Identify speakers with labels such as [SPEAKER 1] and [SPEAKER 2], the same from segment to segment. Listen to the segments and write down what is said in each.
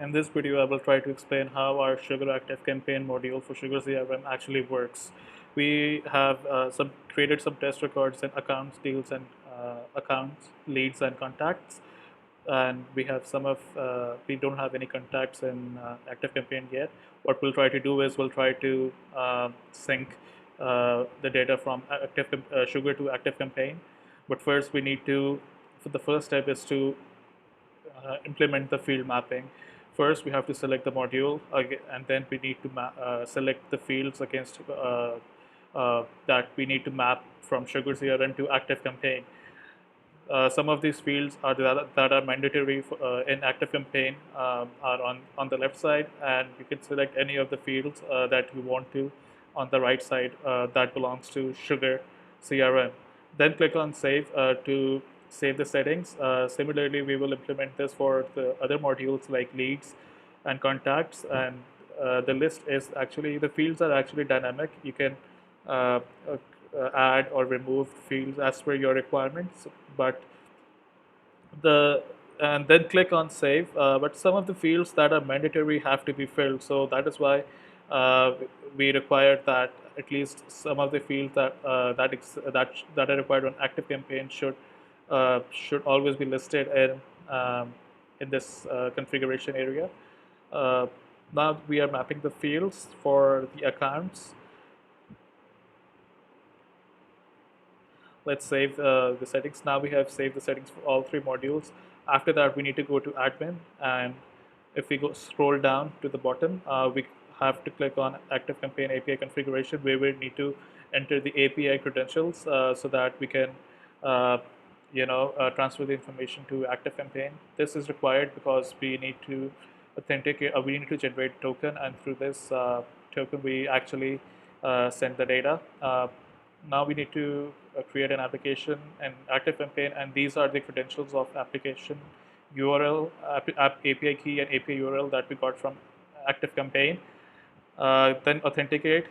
[SPEAKER 1] In this video, I will try to explain how our Sugar Active Campaign module for SugarCRM actually works. We have created some test records and accounts, deals, and accounts, leads, and contacts. And we have we don't have any contacts in Active Campaign yet. What we'll try to do is we'll try to sync the data from Sugar to Active Campaign. But first, so the first step is to implement the field mapping. First, we have to select the module, and then we need to select the fields against that we need to map from SugarCRM to Active Campaign. Some of these fields that are mandatory in Active Campaign are on the left side, and you can select any of the fields that you want to on the right side that belongs to Sugar CRM. Then click on Save to save the settings. Similarly, we will implement this for the other modules like leads and contacts, and the fields are actually dynamic. You can add or remove fields as per your requirements, but and then click on save. But some of the fields that are mandatory have to be filled, so that is why we require that at least some of the fields that are required on Active Campaign should always be listed in this configuration area. Now we are mapping the fields for the accounts. Let's save the settings. Now we have saved the settings for all three modules. After that, we need to go to admin, and if we scroll down to the bottom, we have to click on Active Campaign API configuration, where we need to enter the API credentials so that we can transfer the information to Active Campaign. This is required because we need to authenticate. We need to generate a token, and through this token, we actually send the data. Now we need to create an application and Active Campaign, and these are the credentials of application URL, API key, and API URL that we got from Active Campaign. Then authenticate.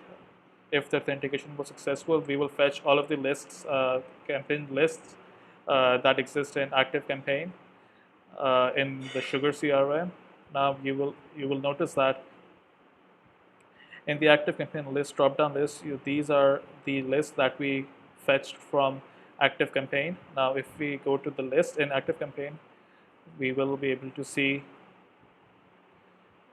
[SPEAKER 1] If the authentication was successful, we will fetch all of the lists, campaign lists that exist in Active Campaign in the SugarCRM. Now you will notice that in the Active Campaign list drop-down list, these are the lists that we fetched from Active Campaign. Now, if we go to the list in Active Campaign, we will be able to see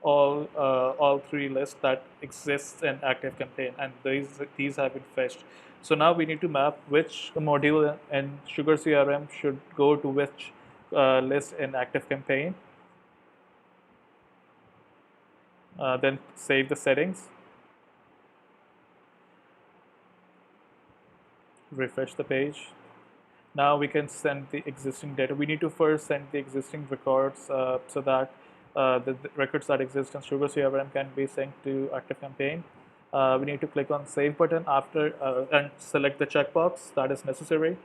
[SPEAKER 1] all three lists that exist in Active Campaign, and these have been fetched. So now we need to map which module in SugarCRM should go to which list in Active Campaign. Then save the settings. Refresh the page. Now we can send the existing data. We need to first send the existing records so that the records that exist in SugarCRM can be synced to Active Campaign. We need to click on Save button after and select the checkbox that is necessary.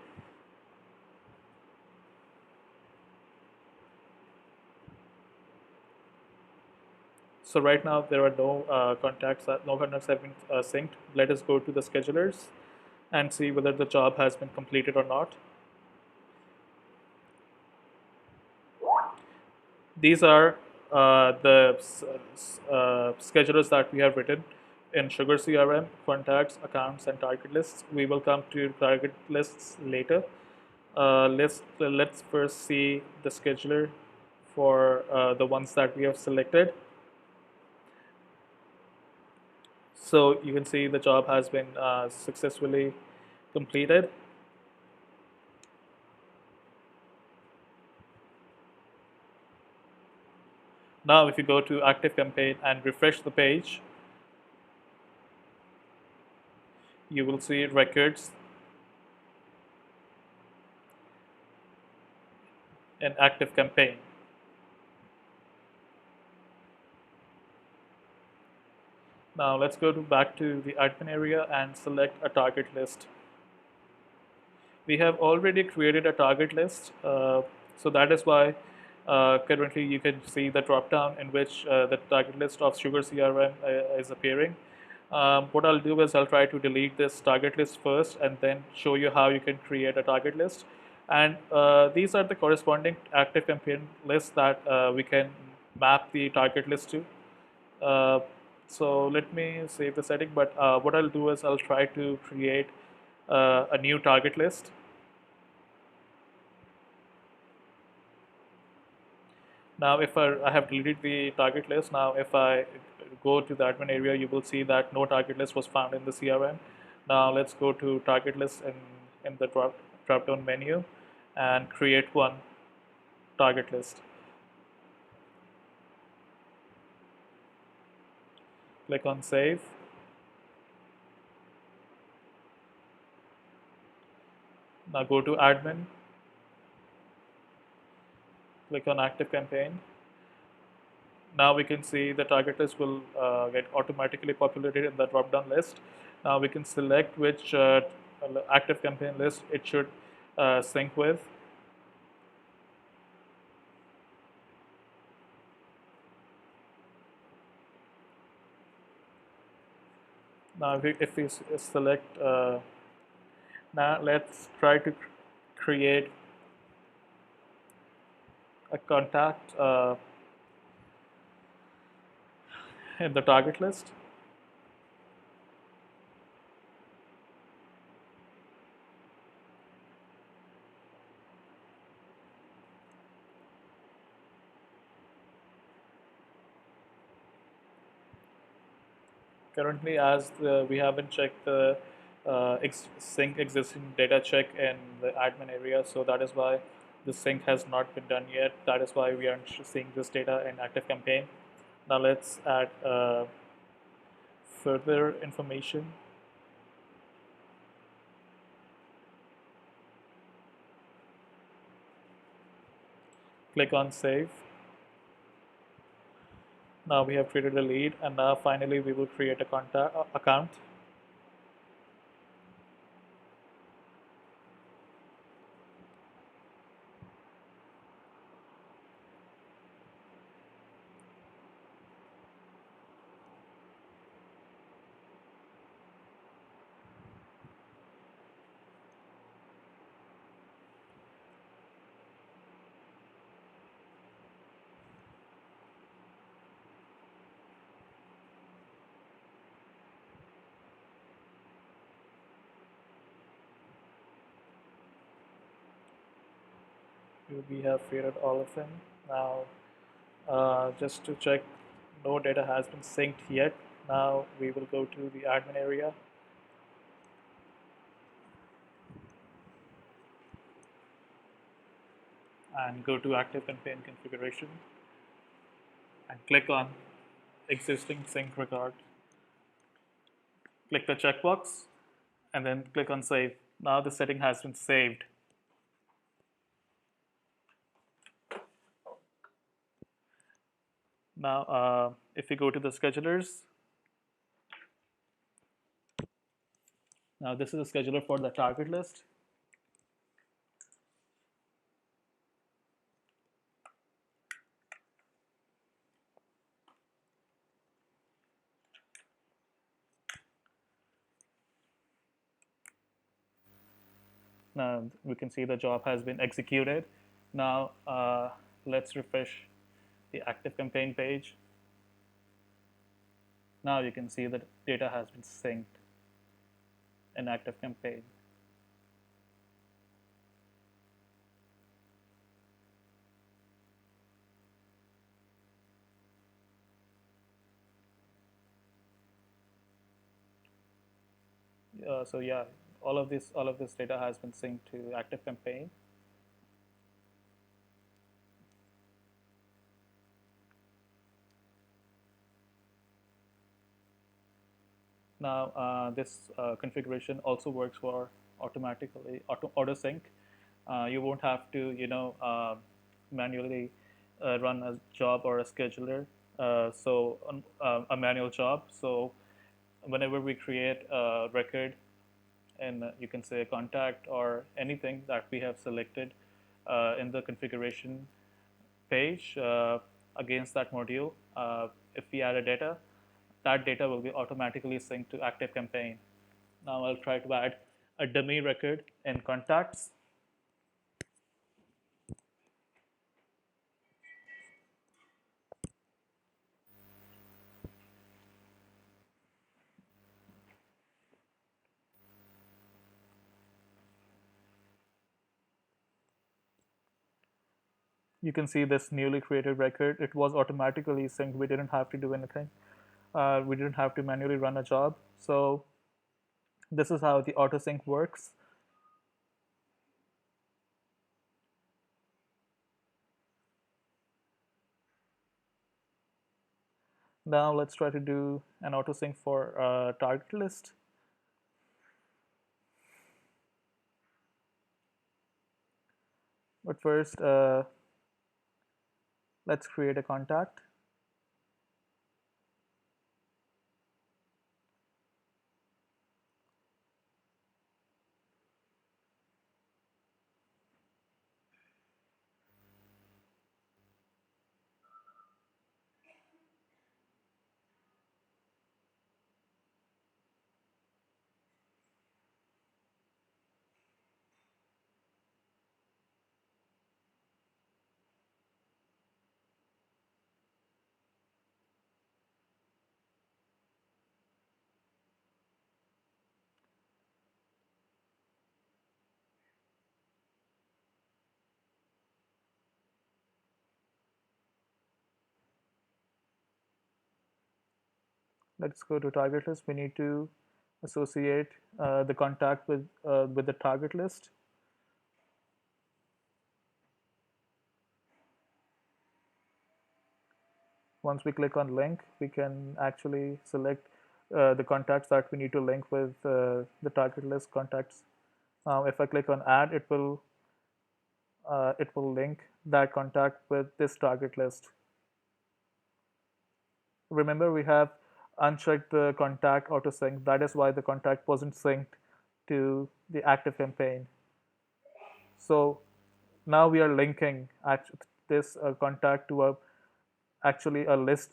[SPEAKER 1] So right now there are no contacts have been synced. Let us go to the schedulers and see whether the job has been completed or not. These are the schedulers that we have written in SugarCRM: contacts, accounts, and target lists. We will come to target lists later. Let's first see the scheduler for the ones that we have selected. So you can see the job has been successfully completed. Now if you go to Active Campaign and refresh the page, you will see records in Active Campaign. Now let's go back to the admin area and select a target list. We have already created a target list, so that is why currently you can see the drop-down in which the target list of SugarCRM is appearing. What I'll do is I'll try to delete this target list first and then show you how you can create a target list. And these are the corresponding Active Campaign lists that we can map the target list to. Uh, so let me save the setting, but what I'll do is I'll try to create a new target list. Now, if I have deleted the target list, now if I go to the admin area, you will see that no target list was found in the CRM. Now, let's go to target list in the drop down menu and create one target list. Click on save. Now, go to admin, click on active campaign. Now we can see the target list will get automatically populated in the drop down list. Now we can select which active campaign list it should sync with. Now if we select, now let's try to create a contact in the target list. Currently, as we haven't checked the sync existing data check in the admin area, so that is why the sync has not been done yet. That is why we aren't seeing this data in active campaign. Now let's add further information. Click on save. Now we have created a lead, and now finally we will create a contact account. We have created all of them. Now, just to check, no data has been synced yet. Now we will go to the admin area and go to active campaign configuration and click on existing sync record. Click the checkbox and then click on save. Now the setting has been saved. Now, if we go to the schedulers, now this is a scheduler for the target list. Now we can see the job has been executed. Now let's refresh the active campaign page. Now you can see that data has been synced in active campaign. So yeah, all of this data has been synced to active campaign. Now this configuration also works for automatically auto sync. You won't have to manually run a job or a scheduler. A manual job. So whenever we create a record, and you can say a contact or anything that we have selected in the configuration page against that module, if we add a data, that data will be automatically synced to active campaign. Now I'll try to add a dummy record in contacts. You can see this newly created record. It was automatically synced. We didn't have to do anything. We didn't have to manually run a job. So this is how the autosync works. Now let's try to do an autosync for a target list. But first, let's create a contact. Let's go to target list. We need to associate the contact with the target list. Once we click on link, we can actually select the contacts that we need to link with the target list contacts. Now, if I click on add, it will link that contact with this target list. Remember, we have unchecked the contact auto sync. That is why the contact wasn't synced to the active campaign. So now we are linking this contact to a actually a list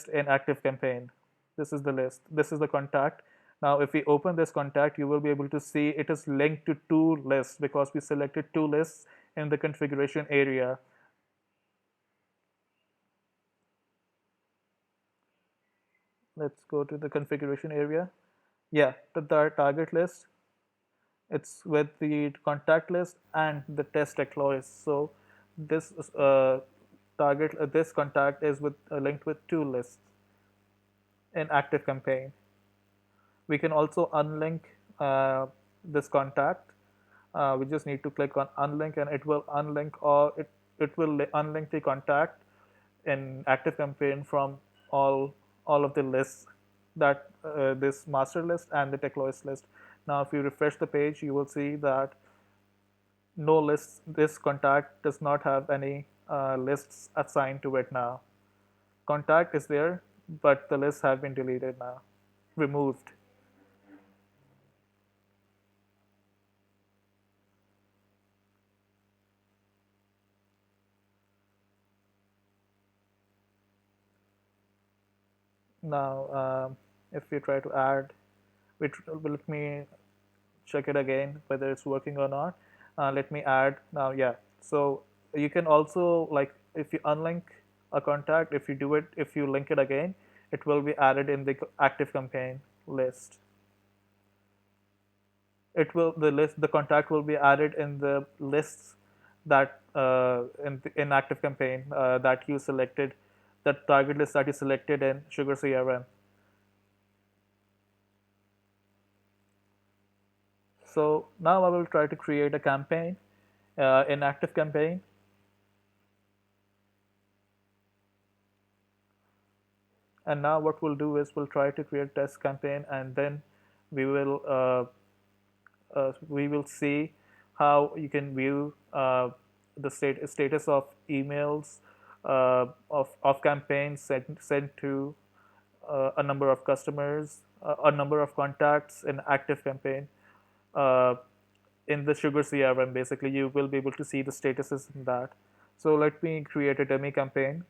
[SPEAKER 1] in active campaign. This is the list. This is the contact. Now, if we open this contact, you will be able to see it is linked to two lists because we selected two lists in the configuration area. Let's go to the configuration area. Yeah, the target list, it's with the contact list and the test Techloyce. So this this contact is linked with two lists in active campaign. We can also unlink this contact. We just need to click on unlink, and it will unlink, or it will unlink the contact in active campaign from all of the lists, that this master list and the Techloyce list. Now, if you refresh the page, you will see that no lists. This contact does not have any lists assigned to it now. Contact is there, but the lists have been deleted now, removed. Now, if you try to add, let me check it again whether it's working or not. Let me add now. Yeah, so you can also, like, if you unlink a contact, if you link it again, it will be added in the active campaign list. The contact will be added in the lists that in active campaign that you selected, that target list that you selected in SugarCRM. So now I will try to create a campaign in active campaign. And now what we'll do is we'll try to create test campaign, and then we will uh, we will see how you can view the status of emails of campaigns sent to a number of customers, a number of contacts in active campaign. Uh, in the SugarCRM, basically, you will be able to see the statuses in that. So let me create a dummy campaign.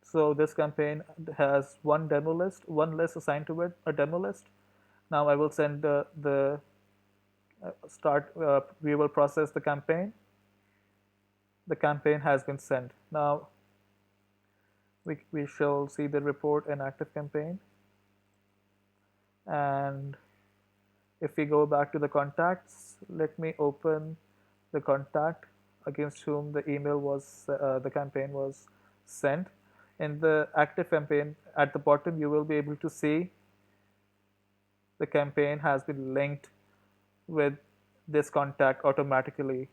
[SPEAKER 1] So this campaign has one list assigned to it, a demo list, Now I will send the start. We will process the campaign. The campaign has been sent. Now we shall see the report and active campaign. And if we go back to the contacts, let me open the contact against whom the email was, the campaign was sent. In the active campaign, at the bottom, you will be able to see the campaign has been linked with this contact automatically.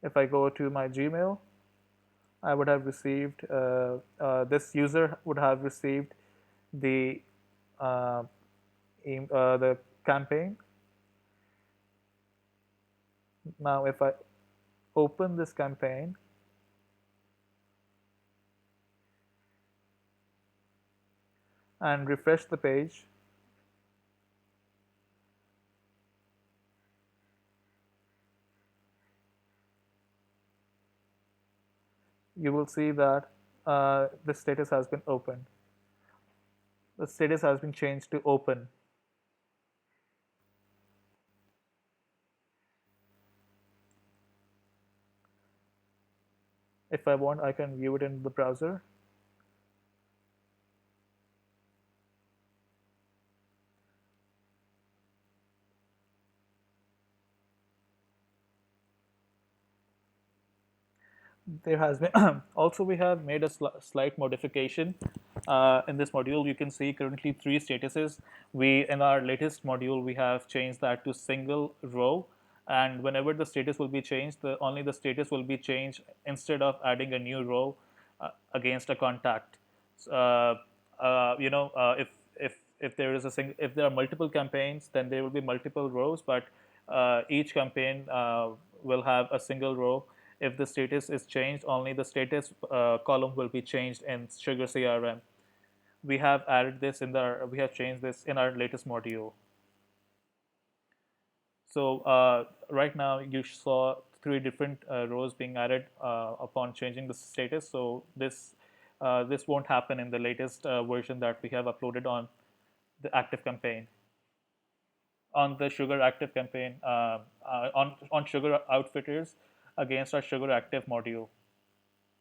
[SPEAKER 1] If I go to my Gmail, I would have received, this user would have received the, uh, the campaign. Now, if I open this campaign and refresh the page, you will see that the status has been opened. The status has been changed to open. If I want, I can view it in the browser. There has been also we have made a slight modification in this module. You can see currently three statuses. We in our latest module we have changed that to single row, and whenever the status will be changed, only the status will be changed instead of adding a new row against a contact. Uh, if there is if there are multiple campaigns, then there will be multiple rows, but each campaign will have a single row. If the status is changed, only the status column will be changed in Sugar CRM. We have added this in we have changed this in our latest module. So right now you saw three different rows being added upon changing the status. So this won't happen in the latest version that we have uploaded on the active campaign. On the Sugar active campaign, on Sugar Outfitters against our Sugar active module.